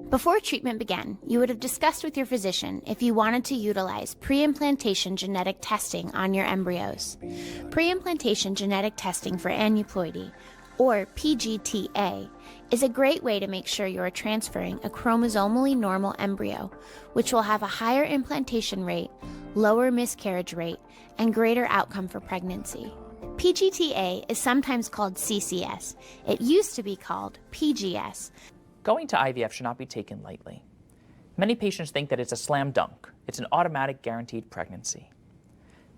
Before treatment began, you would have discussed with your physician if you wanted to utilize pre-implantation genetic testing on your embryos. Pre-implantation genetic testing for aneuploidy, or PGTA, is a great way to make sure you are transferring a chromosomally normal embryo, which will have a higher implantation rate, lower miscarriage rate, and greater outcome for pregnancy. PGTA is sometimes called CCS. It used to be called PGS. Going to IVF should not be taken lightly. Many patients think that it's a slam dunk. It's an automatic guaranteed pregnancy.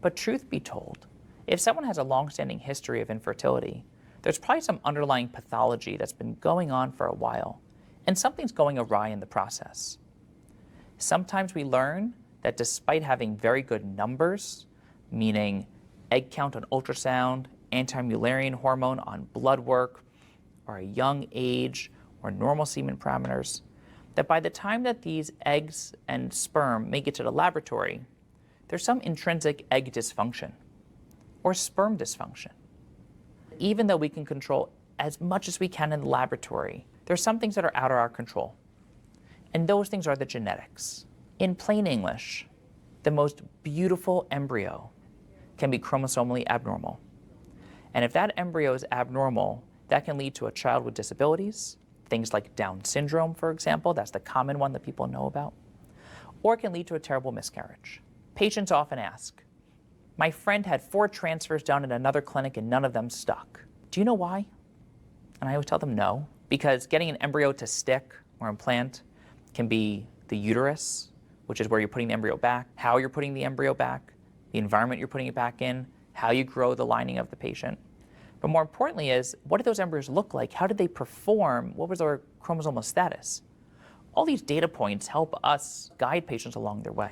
But truth be told, if someone has a long-standing history of infertility, there's probably some underlying pathology that's been going on for a while, and something's going awry in the process. Sometimes we learn that despite having very good numbers, meaning egg count on ultrasound, anti-Mullerian hormone on blood work, or a young age, or normal semen parameters, that by the time that these eggs and sperm make it to the laboratory, there's some intrinsic egg dysfunction or sperm dysfunction. Even though we can control as much as we can in the laboratory, there's some things that are out of our control. And those things are the genetics. In plain English, the most beautiful embryo can be chromosomally abnormal. And if that embryo is abnormal, that can lead to a child with disabilities, things like Down syndrome, for example, that's the common one that people know about, or it can lead to a terrible miscarriage. Patients often ask, my friend had 4 transfers done in another clinic and none of them stuck. Do you know why? And I always tell them no, because getting an embryo to stick or implant can be the uterus, which is where you're putting the embryo back, how you're putting the embryo back, the environment you're putting it back in, how you grow the lining of the patient. But more importantly is, what did those embryos look like? How did they perform? What was their chromosomal status? All these data points help us guide patients along their way.